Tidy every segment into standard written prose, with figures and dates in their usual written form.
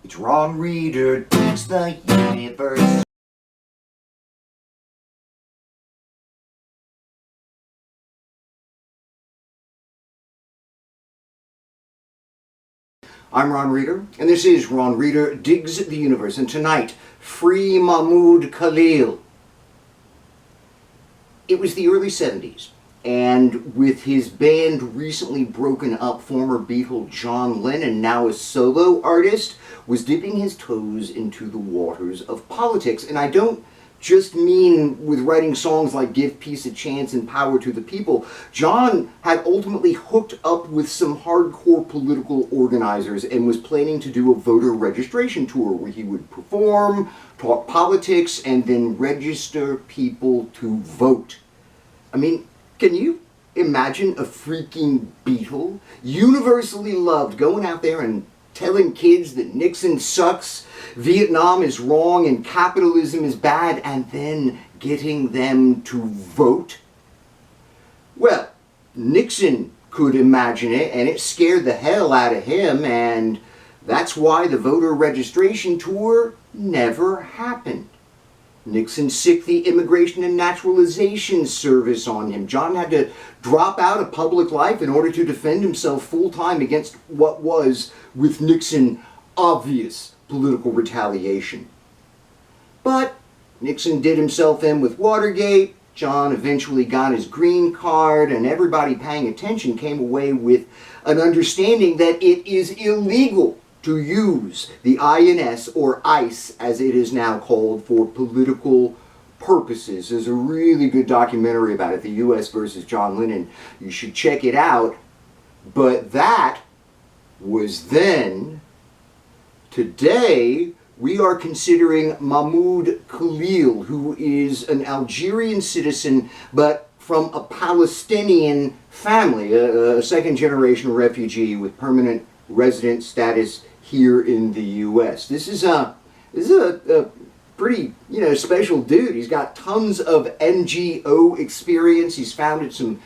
It's Ron Reader digs the universe. I'm Ron Reader, and this is Ron Reader Digs the Universe. And tonight, free Mahmoud Khalil. It was the early 70s, and with his band recently broken up, former Beatle John Lennon, now a solo artist, was dipping his toes into the waters of politics. And I don't just mean with writing songs like Give Peace a Chance and Power to the People. John had ultimately hooked up with some hardcore political organizers and was planning to do a voter registration tour where he would perform, talk politics, and then register people to vote. I mean, can you imagine a freaking Beatle, universally loved, going out there and telling kids that Nixon sucks, Vietnam is wrong, and capitalism is bad, and then getting them to vote? Well, Nixon could imagine it, and it scared the hell out of him, and that's why the voter registration tour never happened. Nixon sicked the Immigration and Naturalization Service on him. John had to drop out of public life in order to defend himself full-time against what was, with Nixon, obvious political retaliation. But Nixon did himself in with Watergate. John eventually got his green card, and everybody paying attention came away with an understanding that it is illegal to use the INS, or ICE as it is now called, for political purposes. There's a really good documentary about it, The U.S. versus John Lennon. You should check it out. But that was then. Today, we are considering Mahmoud Khalil, who is an Algerian citizen, but from a Palestinian family, a second-generation refugee with permanent resident status here in the U.S. This is a pretty, special dude. He's got tons of NGO experience. He's founded some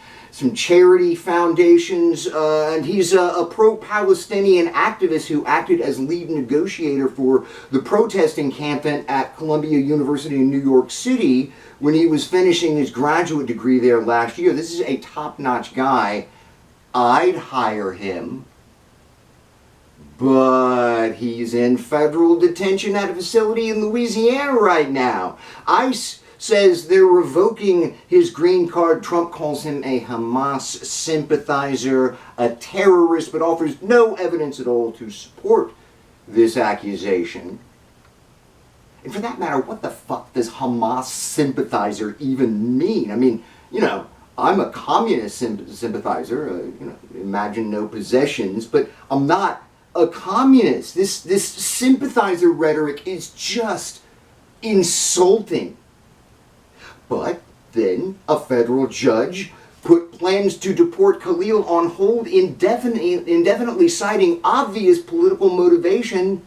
charity foundations, and he's a pro-Palestinian activist who acted as lead negotiator for the protesting campaign at Columbia University in New York City when he was finishing his graduate degree there last year. This is a top-notch guy. I'd hire him. But he's in federal detention at a facility in Louisiana right now. ICE says they're revoking his green card. Trump calls him a Hamas sympathizer, a terrorist, but offers no evidence at all to support this accusation. And for that matter, what the fuck does Hamas sympathizer even mean? I mean, I'm a communist sympathizer, imagine no possessions, but I'm not a communist. This sympathizer rhetoric is just insulting. But then a federal judge put plans to deport Khalil on hold indefinitely, citing obvious political motivation,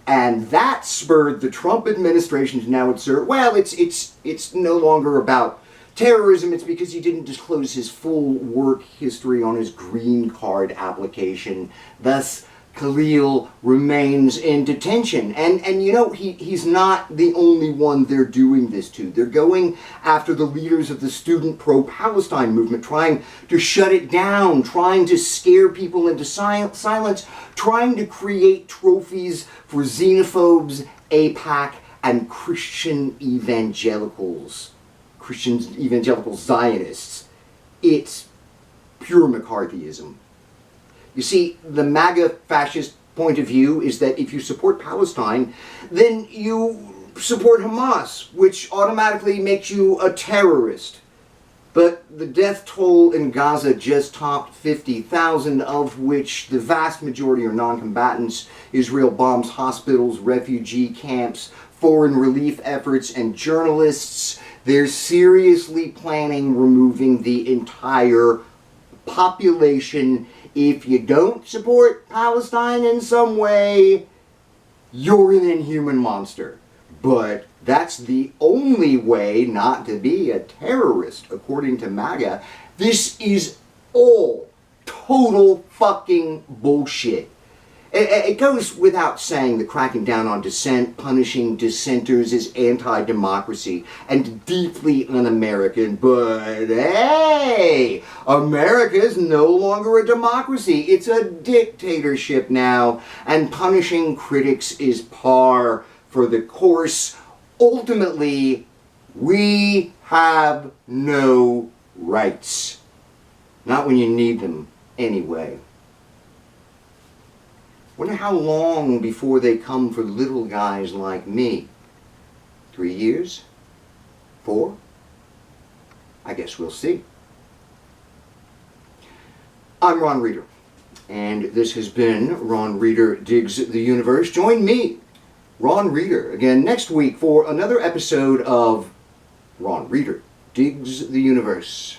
and that spurred the Trump administration to now assert, well, it's no longer about terrorism, it's because he didn't disclose his full work history on his green card application. Thus, Khalil remains in detention. And he's not the only one they're doing this to. They're going after the leaders of the student pro-Palestine movement, trying to shut it down, trying to scare people into silence, trying to create trophies for xenophobes, AIPAC, and Christian evangelical Zionists. It's pure McCarthyism. You see, the MAGA fascist point of view is that if you support Palestine, then you support Hamas, which automatically makes you a terrorist. But the death toll in Gaza just topped 50,000, of which the vast majority are non-combatants. Israel bombs hospitals, refugee camps, foreign relief efforts, and journalists. They're seriously planning removing the entire population. If you don't support Palestine in some way, you're an inhuman monster. But that's the only way not to be a terrorist, according to MAGA. This is all total fucking bullshit. It goes without saying that cracking down on dissent, punishing dissenters is anti-democracy and deeply un-American. But hey, America is no longer a democracy. It's a dictatorship now, and punishing critics is par for the course. Ultimately, we have no rights. Not when you need them, anyway. Wonder how long before they come for little guys like me? 3 years? 4? I guess we'll see. I'm Ron Reeder, and this has been Ron Reeder Digs the Universe. Join me, Ron Reeder, again next week for another episode of Ron Reeder Digs the Universe.